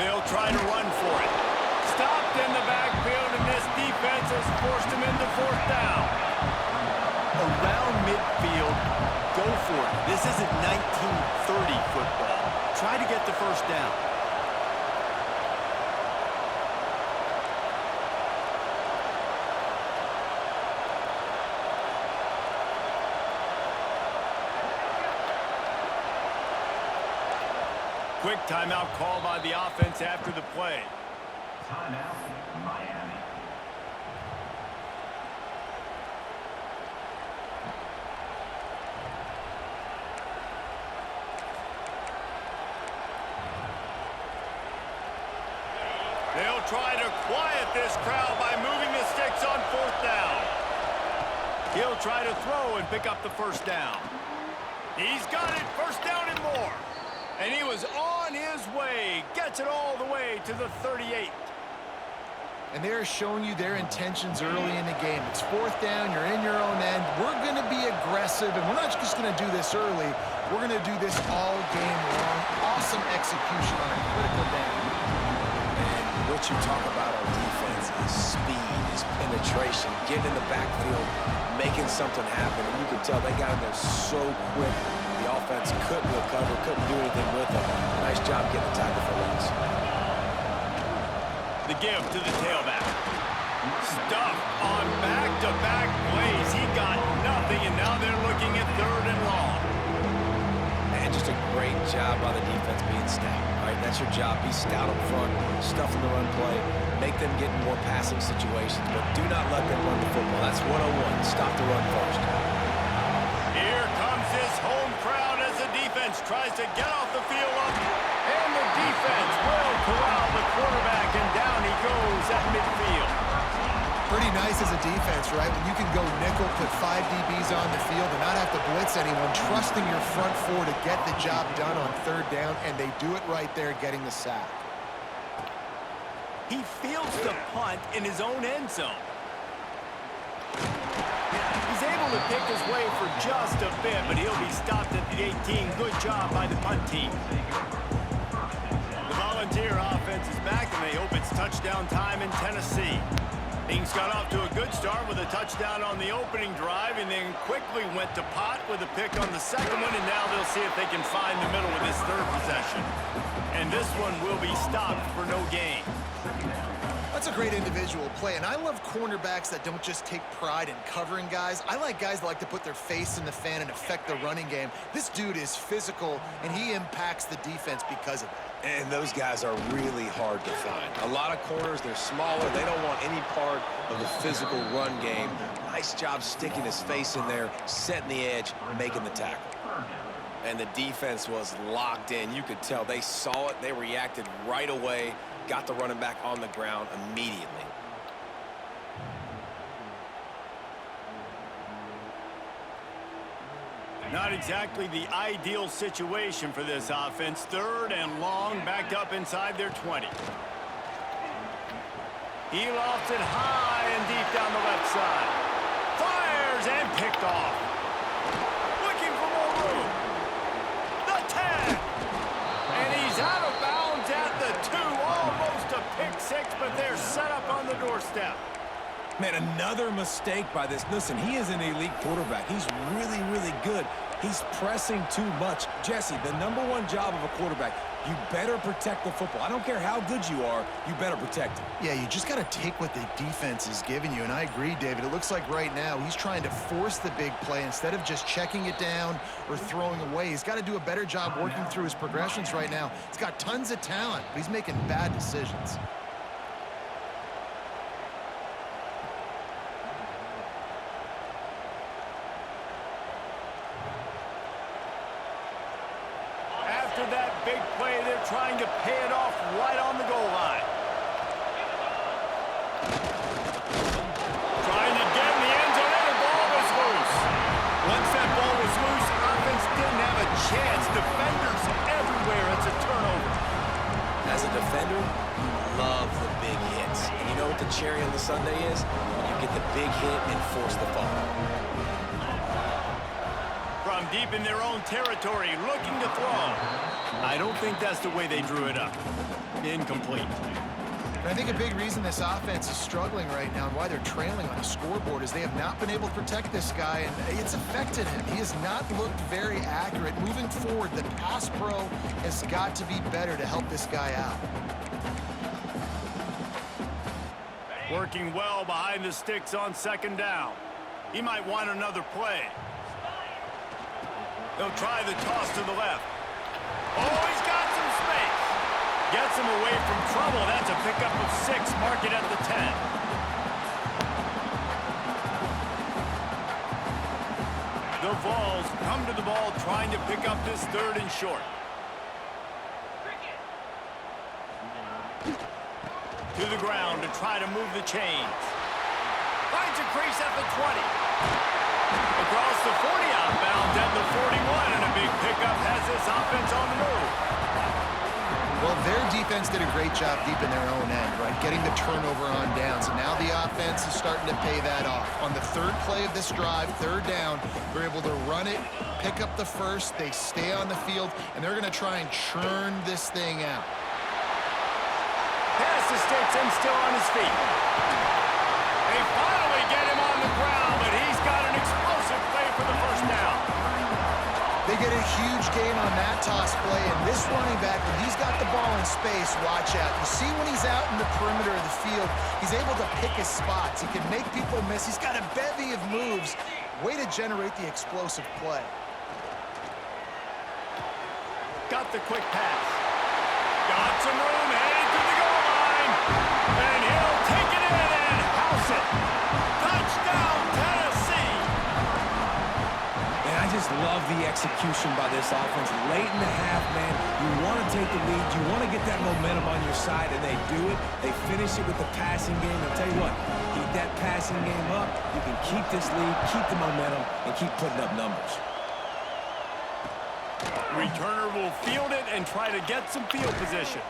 They'll try to run for it. Stopped in the backfield, and this defense has forced him into fourth down. Around midfield, go for it. This isn't 1930 football. Try to get the first down. Quick timeout call by the offense after the play. Timeout, Miami. They'll try to quiet this crowd by moving the sticks on fourth down. He'll try to throw and pick up the first down. He's got it, first down and more. And he was on his way. Gets it all the way to the 38. And they're showing you their intentions early in the game. It's fourth down. You're in your own end. We're going to be aggressive, and we're not just going to do this early. We're going to do this all game long. Awesome execution on a critical down. And what you talk about on defense is speed, is penetration, getting in the backfield, making something happen. And you can tell they got in there so quick. The offense couldn't recover, couldn't do anything with them. Nice job getting the tackle for loss. The give to the tailback. Stuffed on back-to-back plays. He got nothing, and now they're looking at third and long. And just a great job by the defense being stout. All right, that's your job. Be stout up front, stuff in the run play, make them get in more passing situations, but do not let them run the football. That's 101. Stop the run first. Here comes this home crowd as the defense tries to get off the field up. And the defense will corral the quarterback, and down he goes at midfield. Pretty nice as a defense, right? When you can go nickel, put 5 DBs on the field and not have to blitz anyone, trusting your front four to get the job done on third down, and they do it right there, getting the sack. He fields the punt in his own end zone. He's able to pick his way for just a bit, but he'll be stopped at the 18. Good job by the punt team. The Volunteer offense is back, and they hope it's touchdown time in Tennessee. Things got off to a good start with a touchdown on the opening drive, and then quickly went to pot with a pick on the second one, and now they'll see if they can find the middle with this third possession. And this one will be stopped for no gain. That's a great individual play, and I love cornerbacks that don't just take pride in covering guys. I like guys that like to put their face in the fan and affect the running game. This dude is physical, and he impacts the defense because of that. And those guys are really hard to find. A lot of corners, they're smaller. They don't want any part of the physical run game. Nice job sticking his face in there, setting the edge, making the tackle. And the defense was locked in. You could tell they saw it. They reacted right away, got the running back on the ground immediately. Not exactly the ideal situation for this offense. Third and long, backed up inside their 20. He lofts it high and deep down the left side. Fires and picked off. Looking for more room. The 10. And he's out of bounds at the 2. Almost a pick six, but they're set up on the doorstep. Man, another mistake by this. Listen, he is an elite quarterback. He's really, really good. He's pressing too much. Jesse, the #1 job of a quarterback, you better protect the football. I don't care how good you are, you better protect it. Yeah, you just got to take what the defense is giving you, and I agree, David. It looks like right now he's trying to force the big play instead of just checking it down or throwing away. He's got to do a better job working through his progressions right now. He's got tons of talent, but he's making bad decisions. After that big play, they're trying to pay it off right on the goal line. Trying to get in the end zone, and the ball was loose. Once that ball was loose, offense didn't have a chance. Defenders everywhere. It's a turnover. As a defender, you love the big hits. And you know what the cherry on the sundae is? When you get the big hit and force the fumble. From deep in their own territory, looking to throw. I don't think that's the way they drew it up. Incomplete. And I think a big reason this offense is struggling right now and why they're trailing on the scoreboard is they have not been able to protect this guy, and it's affected him. He has not looked very accurate. Moving forward, the pass pro has got to be better to help this guy out. Working well behind the sticks on second down. He might want another play. They'll try the toss to the left. Oh, he's got some space. Gets him away from trouble. That's a pickup of 6. Mark it at the 10. The Vols come to the ball trying to pick up this 3rd and short. To the ground to try to move the chains. Finds a crease at the 20. Across the 40 outbound and the 41, and a big pickup has this offense on the move. Well, their defense did a great job deep in their own end, right? Getting the turnover on downs, and now the offense is starting to pay that off. On the 3rd play of this drive, 3rd down, they're able to run it, pick up the 1st, they stay on the field, and they're going to try and churn this thing out. Pass to Sticks and still on his feet. They finally get him on the ground, but he's got an explosive play for the 1st down. They get a huge gain on that toss play, and this running back, when he's got the ball in space, watch out. You see when he's out in the perimeter of the field, he's able to pick his spots. He can make people miss. He's got a bevy of moves. Way to generate the explosive play. Got the quick pass. Got some room, headed to the goal line. And he'll take it in and house it. Touchdown, Tennessee. And I just love the execution by this offense. Late in the half, man, you want to take the lead. You want to get that momentum on your side, and they do it. They finish it with the passing game. I'll tell you what, keep that passing game up. You can keep this lead, keep the momentum, and keep putting up numbers. Returner will field it and try to get some field position.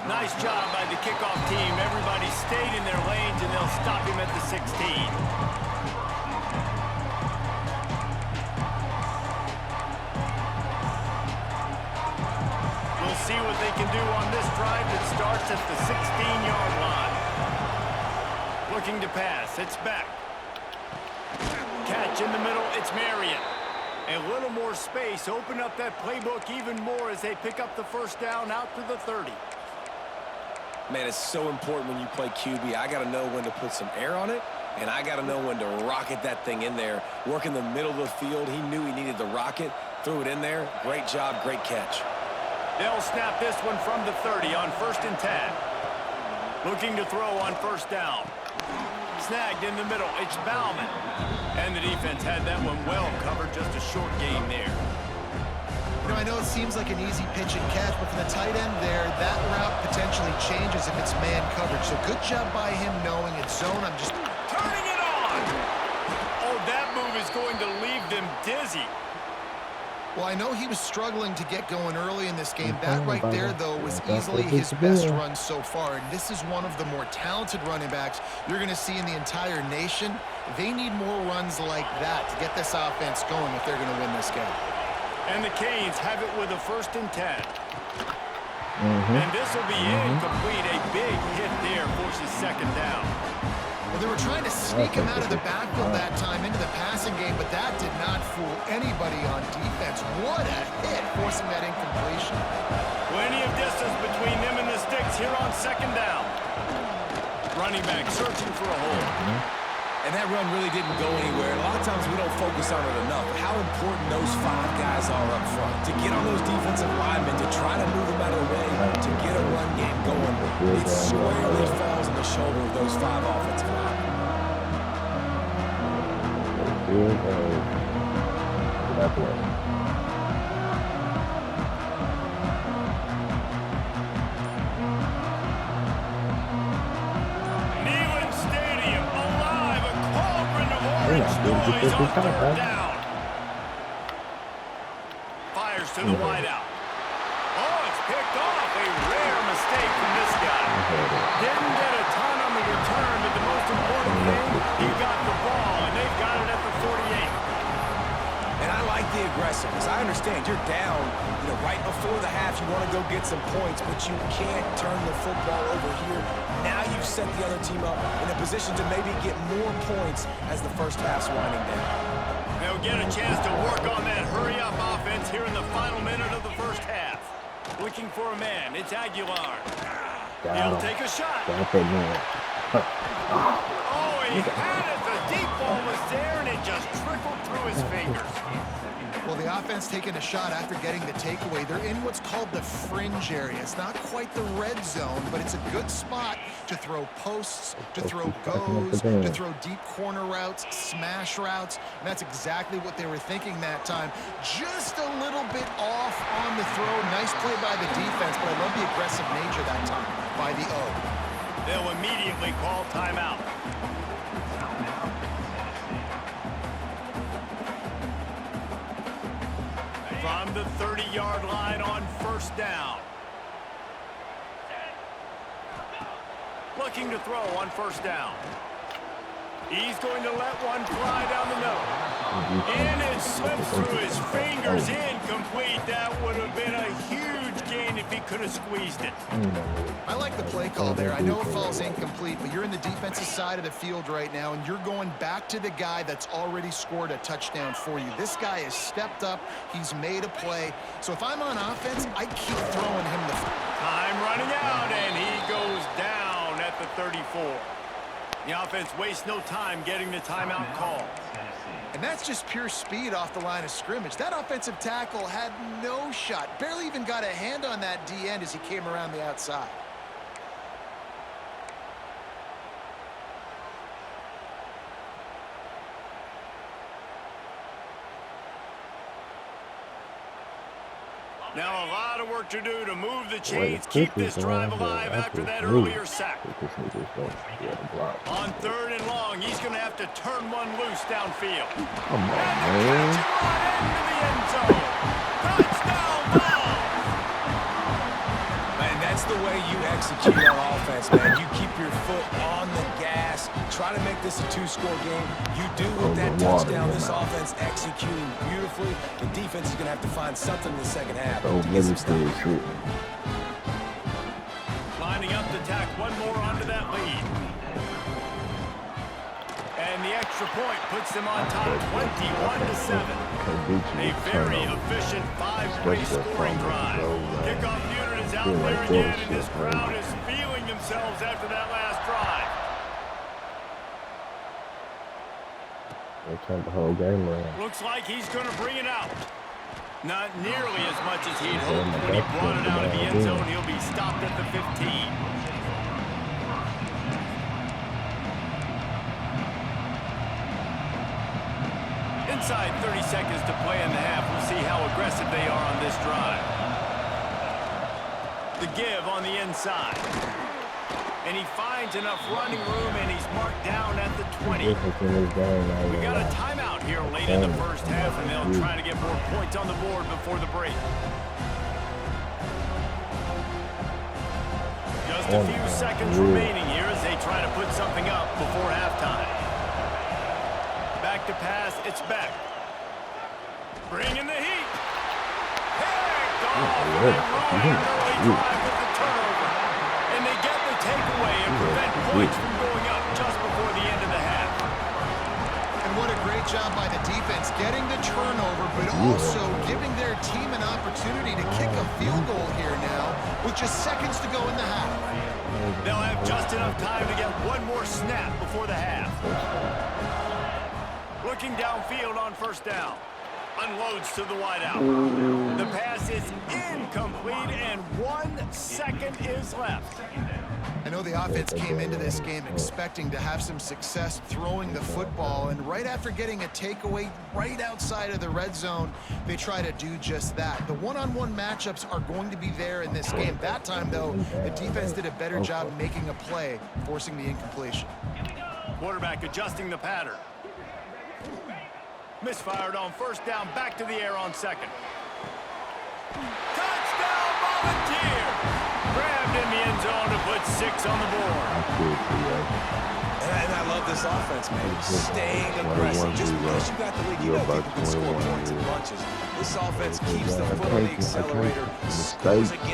Nice job by the kickoff team. Everybody stayed in their lanes, and they'll stop him at the 16. We'll see what they can do on this drive that starts at the 16-yard line. Looking to pass. It's back. Catch in the middle. It's Marion. A little more space. Open up that playbook even more as they pick up the 1st down out to the 30. Man, it's so important when you play QB. I got to know when to put some air on it, and I got to know when to rocket that thing in there. Work in the middle of the field. He knew he needed the rocket. Threw it in there. Great job, great catch. They'll snap this one from the 30 on 1st and 10. Looking to throw on 1st down. Snagged in the middle. It's Bauman. And the defense had that one well covered. Just a short game there. You know, I know it seems like an easy pitch and catch, but from the tight end there, that route potentially changes if it's man coverage. So good job by him knowing it's zone. I'm just turning it on. Oh, that move is going to leave them dizzy. Well, I know he was struggling to get going early in this game. That right there, though, was easily his best run so far. And this is one of the more talented running backs you're going to see in the entire nation. They need more runs like that to get this offense going if they're going to win this game. And the Canes have it with a 1st and 10. And this will be incomplete. A big hit there forces 2nd down. Well, they were trying to sneak him out of the backfield that time into the passing game, but that did not fool anybody on defense. What a hit, forcing that incompletion. Plenty of distance between them and the sticks here on 2nd down. Running back searching for a hole. And that run really didn't go anywhere. A lot of times we don't focus on it enough. How important those 5 guys are up front. To get on those defensive linemen, to try to move them out of the way, to get a run game going, it squarely falls on the shoulder of those 5 offensive linemen. Neyland Stadium alive, a cauldron of orange noise on 3rd down. Fires to the wideout. Oh, it's picked off. A rare mistake from this guy. Didn't get a ton on the return, but the most important thing, he got the ball, and they've got it at the 48. And And I like the aggressiveness. I understand you're down, right before the half. You want to go get some points, but you can't turn the football over here. Now you've set the other team up in a position to maybe get more points as the first half's winding down. They'll get a chance to work on that hurry-up offense here in the final minute of the first half. Looking for a man. It's Aguilar. He'll take a shot. Oh, he had it. The deep ball was there, and it just trickled through his fingers. Well, the offense taking a shot after getting the takeaway. They're in what's called the fringe area. It's not quite the red zone, but it's a good spot to throw posts, to throw goes, to throw deep corner routes, smash routes, and that's exactly what they were thinking that time. Just a little bit off on the throw. Nice play by the defense, but I love the aggressive nature that time by the O. They'll immediately call timeout. From the 30-yard line on first down. Looking to throw on first down. He's going to let one fly down the middle. And it slips through his fingers. Incomplete. That would have been a huge gain if he could have squeezed it. I like the play call there. I know it falls incomplete, but you're in the defensive side of the field right now, and you're going back to the guy that's already scored a touchdown for you. This guy has stepped up. He's made a play. So if I'm on offense, I keep throwing him the Time running out, and he goes down at the 34. The offense wastes no time getting the timeout call. And that's just pure speed off the line of scrimmage. That offensive tackle had no shot. Barely even got a hand on that D-end as he came around the outside. Now a lot of work to do to move the chains, keep this drive alive after that earlier sack. On third and long, he's going to have to turn one loose downfield. Come on, man. Into the end zone. Touchdown ball. Man, that's the way you execute on offense, man. You keep your foot on the gas. Try to make this a two-score game. You do with that touchdown. This offense executing beautifully. The defense is going to have to find something in the second half to get some stops. Lining up to tack one more onto that lead. And the extra point puts them on top 21-7. A very efficient five-play scoring drive. Kickoff unit is out there again, and this crowd is feeling themselves after that last drive. They turned the whole game around. Looks like he's going to bring it out. Not nearly as much as he'd hoped. When he brought it out of the end zone, he'll be stopped at the 15. Inside 30 seconds to play in the half. We'll see how aggressive they are on this drive. The give on the inside. And he finds enough running room, and he's marked down at the 20. We got a timeout here late in the first half, and they'll try to get more points on the board before the break. Just a few seconds remaining here as they try to put something up before halftime. Back to pass, it's back. Bringing the heat. Picked off, and then rolling early drive with the turnover. And they get the takeaway and prevent points from going up just before the end of the half. And what a great job by the defense getting the turnover, but also giving their team an opportunity to kick a field goal here now with just seconds to go in the half. They'll have just enough time to get one more snap before the half. Looking downfield on first down. Unloads to the wideout. The pass is incomplete, and 1 second is left. I know the offense came into this game expecting to have some success throwing the football, and right after getting a takeaway right outside of the red zone, they try to do just that. The one-on-one matchups are going to be there in this game. That time, though, the defense did a better job making a play, forcing the incompletion. Quarterback adjusting the pattern. Misfired on first down, back to the air on second. Touchdown, Volunteer! Grabbed in the end zone to put 6 on the board. And I love this offense, man. Staying aggressive. Just because you got the lead, you know people can score points in bunches. This offense keeps the foot on the accelerator, scores again.